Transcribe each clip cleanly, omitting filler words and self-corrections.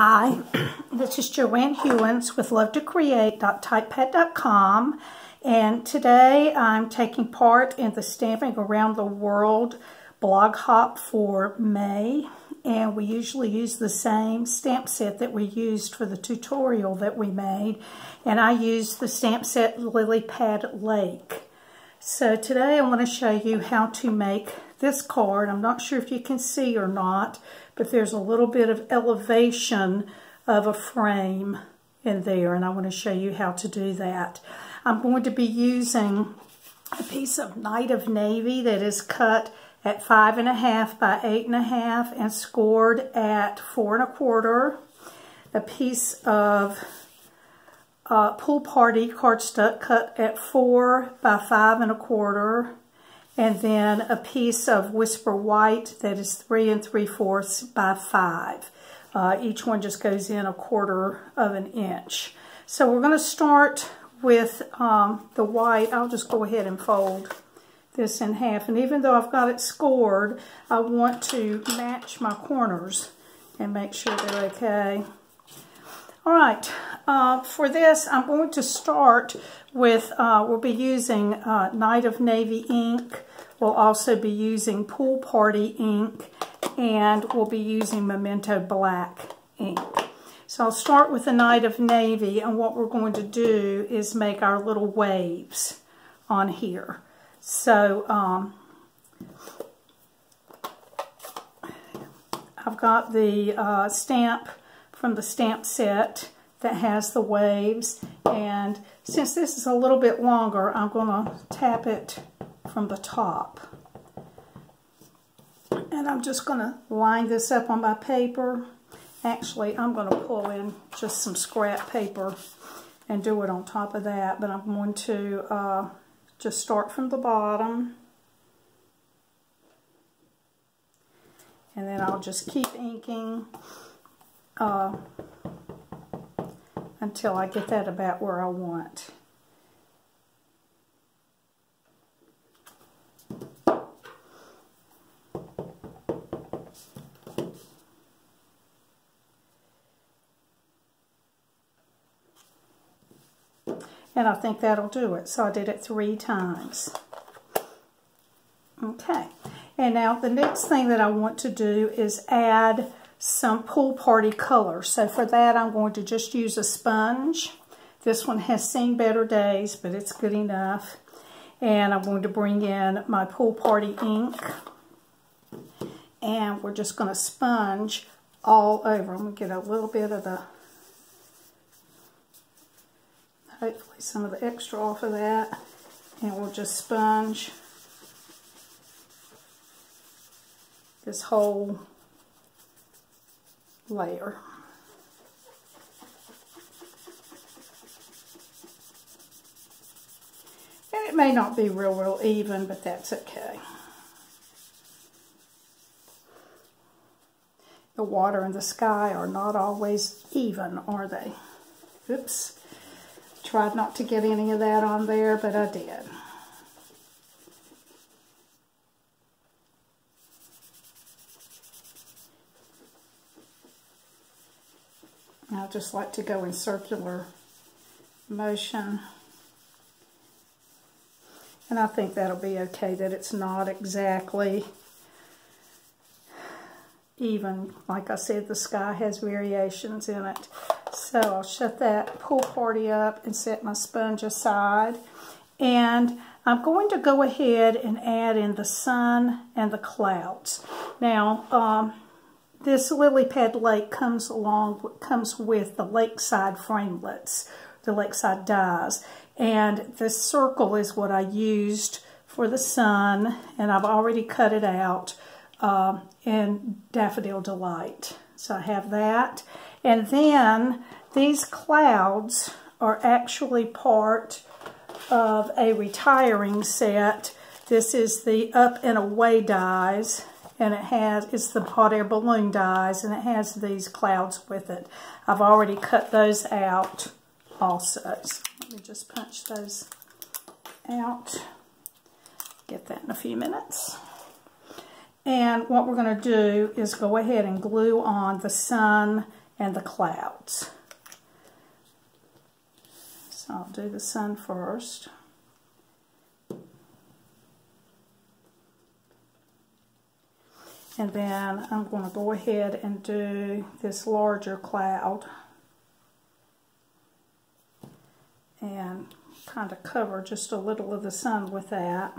Hi, this is Joanne Hewins with LoveToCreate.typepad.com, and today I'm taking part in the Stamping Around the World blog hop for May, and we usually use the same stamp set that we used for the tutorial that we made, and I used the stamp set Lilypad Lake. So today I want to show you how to make this card. I'm not sure if you can see or not, but there's a little bit of elevation of a frame in there, and I want to show you how to do that. I'm going to be using a piece of Night of Navy that is cut at 5.5 by 8.5 and scored at 4 1/4. A piece of Pool Party cardstock cut at 4 by 5 1/4. And then a piece of Whisper White that is 3 3/4 by 5. Each one just goes in 1/4 of an inch. So we're going to start with the white. I'll just go ahead and fold this in half. And even though I've got it scored, I want to match my corners and make sure they're okay. All right, for this I'm going to start with, we'll be using Night of Navy ink. We'll also be using Pool Party ink, and we'll be using Memento Black ink. So I'll start with the Night of Navy, and what we're going to do is make our little waves on here. So I've got the stamp from the stamp set that has the waves, and since this is a little bit longer, I'm going to tap it from the top. And I'm just going to line this up on my paper. Actually, I'm going to pull in just some scrap paper and do it on top of that, but I'm going to just start from the bottom. And then I'll just keep inking until I get that about where I want. And I think that'll do it. So I did it 3 times. Okay. And now the next thing that I want to do is add some Pool Party color. So for that I'm going to just use a sponge. This one has seen better days, but it's good enough. And I'm going to bring in my Pool Party ink. And we're just going to sponge all over. I'm going to get a little bit of the, hopefully some of the extra off of that, and we'll just sponge this whole layer. And it may not be real even, but that's okay. The water and the sky are not always even, are they? Oops. Tried not to get any of that on there, but I did. I just like to go in circular motion. And I think that'll be okay, that it's not exactly even. Like I said, the sky has variations in it. So I'll shut that Pool Party up and set my sponge aside. And I'm going to go ahead and add in the sun and the clouds. Now, this Lilypad Lake comes with the Lakeside framelits, the Lakeside Dies. And this circle is what I used for the sun, and I've already cut it out in Daffodil Delight. So I have that. And then these clouds are actually part of a retiring set. This is the Up and Away dies, and it's the hot air balloon dies, and it has these clouds with it. I've already cut those out also. So let me just punch those out. Get that in a few minutes. And what we're going to do is go ahead and glue on the sun and the clouds. So I'll do the sun first. And then I'm going to go ahead and do this larger cloud and kind of cover just a little of the sun with that.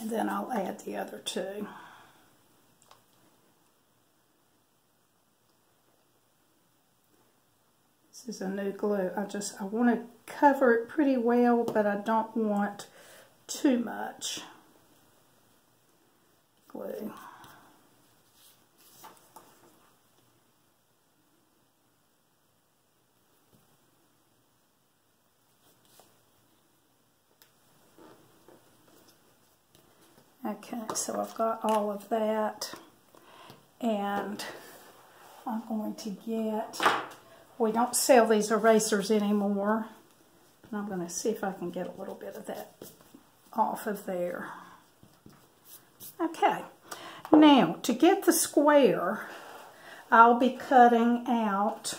And then I'll add the other two. This is a new glue. I want to cover it pretty well, but I don't want too much glue. Okay, so I've got all of that, and I'm going to get, we don't sell these erasers anymore, and I'm going to see if I can get a little bit of that off of there. Okay, now to get the square, I'll be cutting out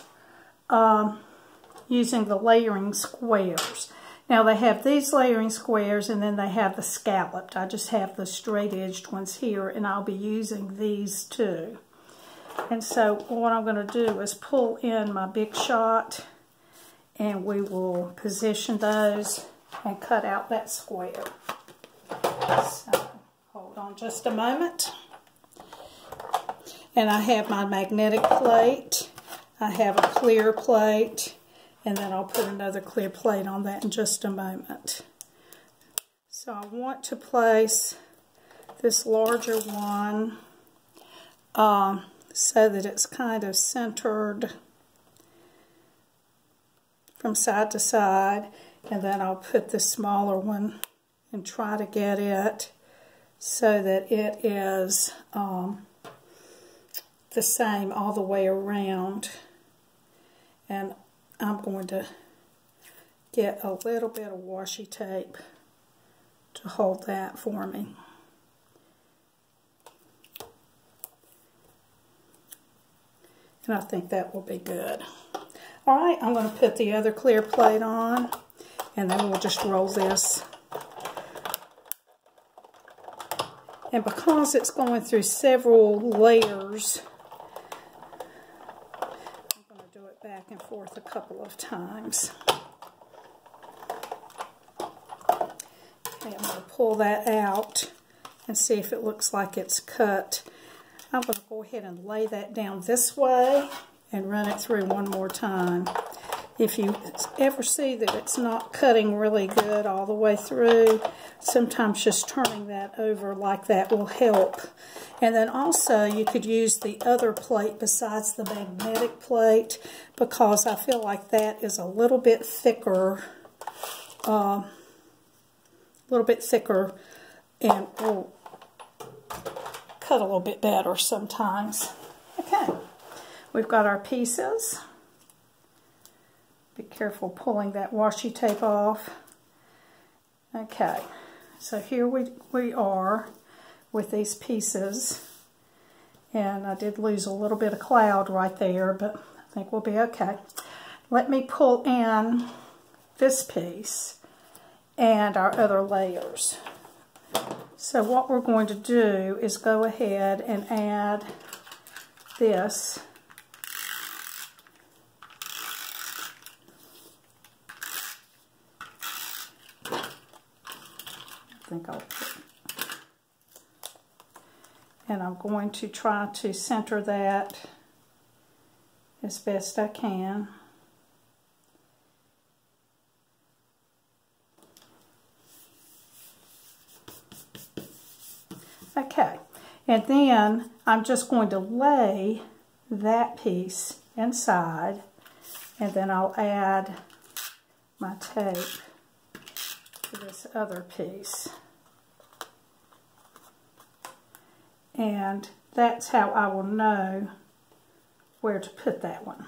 using the layering squares. Now they have these layering squares, and then they have the scalloped. I just have the straight edged ones here, and I'll be using these two. And so what I'm going to do is pull in my Big Shot, and we will position those and cut out that square. So hold on just a moment. And I have my magnetic plate. I have a clear plate. And then I'll put another clear plate on that in just a moment. So I want to place this larger one so that it's kind of centered from side to side. And then I'll put the smaller one and try to get it so that it is the same all the way around. And I'm going to get a little bit of washi tape to hold that for me. And I think that will be good. Alright, I'm going to put the other clear plate on, and then we'll just roll this. And because it's going through several layers, back and forth a couple of times. Okay, I'm going to pull that out and see if it looks like it's cut. I'm going to go ahead and lay that down this way and run it through one more time. If you ever see that it's not cutting really good all the way through, sometimes just turning that over like that will help. And then also you could use the other plate besides the magnetic plate, because I feel like that is a little bit thicker, and will cut a little bit better sometimes. Okay, we've got our pieces. Be careful pulling that washi tape off. Okay, so here we are with these pieces, and I did lose a little bit of cloud right there, but I think we'll be okay. Let me pull in this piece and our other layers. So what we're going to do is go ahead and add this. I think I'll put, and I'm going to try to center that as best I can. Okay, and then I'm just going to lay that piece inside, and then I'll add my tape to this other piece. And that's how I will know where to put that one.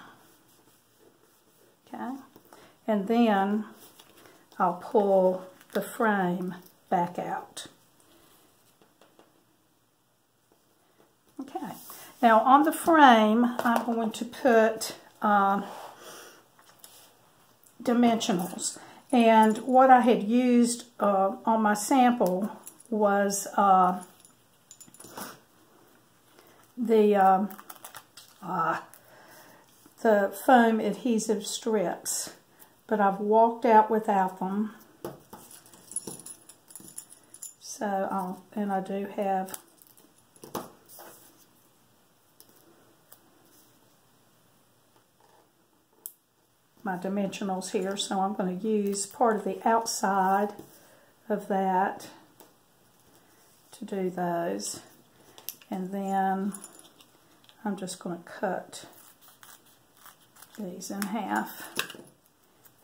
Okay, and then I'll pull the frame back out. Now on the frame, I'm going to put dimensionals. And what I had used on my sample was the foam adhesive strips, but I've walked out without them. So, and I do have my dimensionals here, so I'm going to use part of the outside of that to do those, and then I'm just going to cut these in half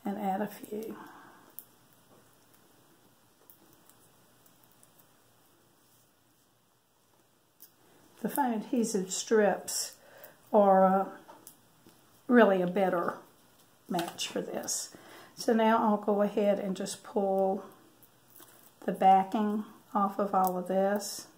and add a few. The foam adhesive strips are really a better match for this. So now I'll go ahead and just pull the backing off of all of this.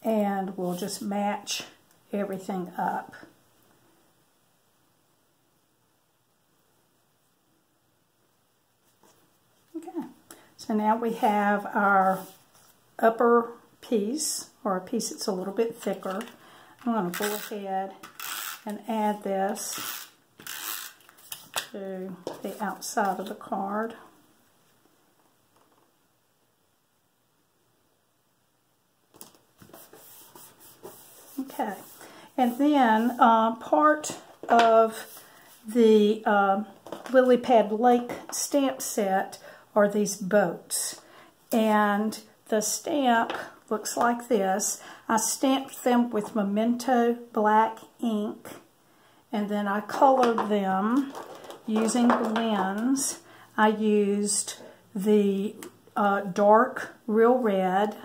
And we'll just match everything up. Okay, so now we have our upper piece, or a piece that's a little bit thicker. I'm going to go ahead and add this to the outside of the card. Okay, and then part of the Lilypad Lake stamp set are these boats, and the stamp looks like this. I stamped them with Memento black ink, and then I colored them using blends. I used the dark Real Red,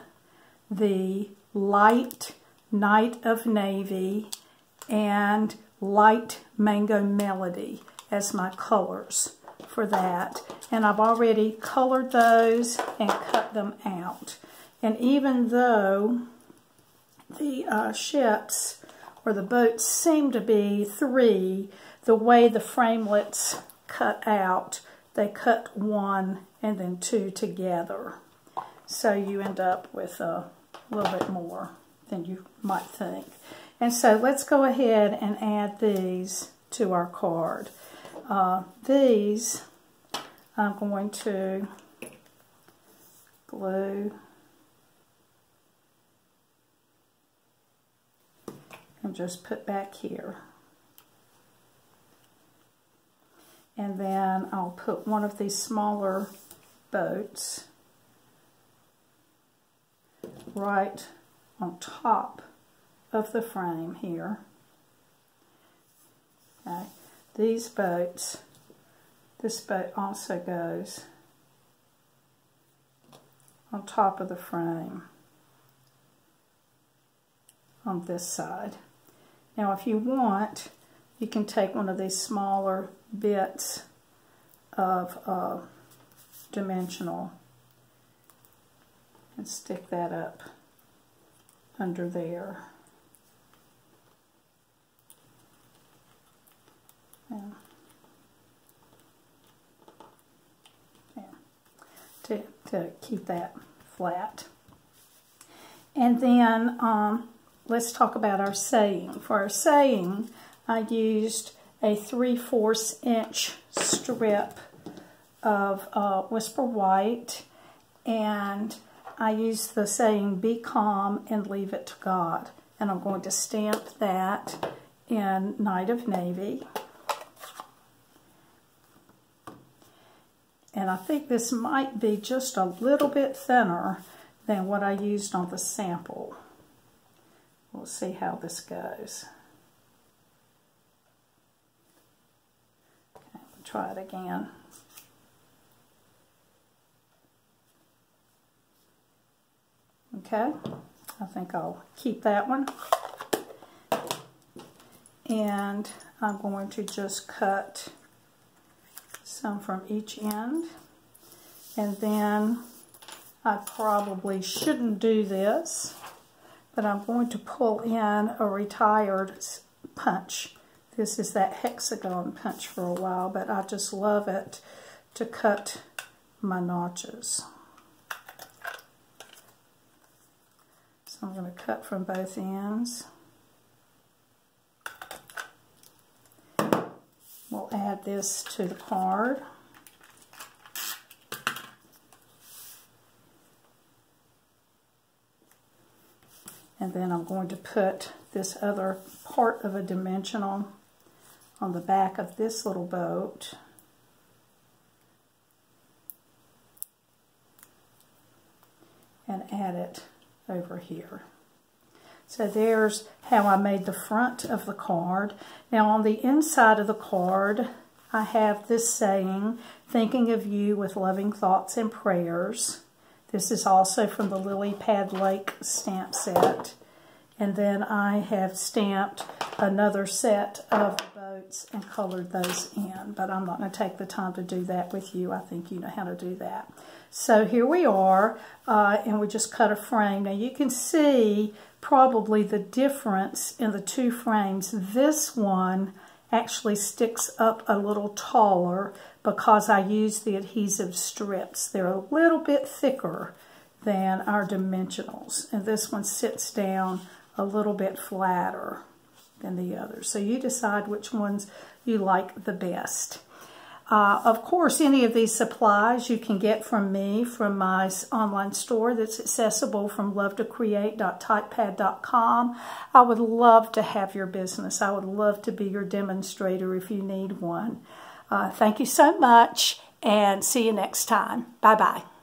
the light Night of Navy, and light Mango Melody as my colors for that. And I've already colored those and cut them out. And even though the ships or the boats seem to be 3, the way the framelits cut out, they cut 1 and then 2 together. So you end up with a little bit more than you might think. And so let's go ahead and add these to our card. These I'm going to glue and just put back here. And then I'll put one of these smaller boats right on top of the frame here. Okay. These boats, this boat also goes on top of the frame on this side. Now if you want, you can take one of these smaller bits of dimensional and stick that up under there. To keep that flat. And then let's talk about our saying. For our saying, I used a 3/4 inch strip of Whisper White, and I used the saying, "Be calm and leave it to God." And I'm going to stamp that in Night of Navy. And I think this might be just a little bit thinner than what I used on the sample. We'll see how this goes. Okay, we'll try it again. Okay, I think I'll keep that one. and I'm going to just cut some from each end. And then I probably shouldn't do this, but I'm going to pull in a retired punch. This is that hexagon punch for a while, but I just love it to cut my notches. So I'm going to cut from both ends. We'll add this to the card. And then I'm going to put this other part of a dimensional on the back of this little boat. And add it over here. So there's how I made the front of the card. Now on the inside of the card, I have this saying, "Thinking of you with loving thoughts and prayers." This is also from the Lilypad Lake stamp set. And then I have stamped another set of the boats and colored those in. But I'm not going to take the time to do that with you. I think you know how to do that. So here we are, and we just cut a frame. Now you can see probably the difference in the two frames. This one actually sticks up a little taller because I used the adhesive strips. They're a little bit thicker than our dimensionals, and this one sits down a little bit flatter than the others. So you decide which ones you like the best. Of course, any of these supplies you can get from me from my online store that's accessible from lovetocreate.typepad.com. I would love to have your business. I would love to be your demonstrator if you need one. Thank you so much, and see you next time. Bye-bye.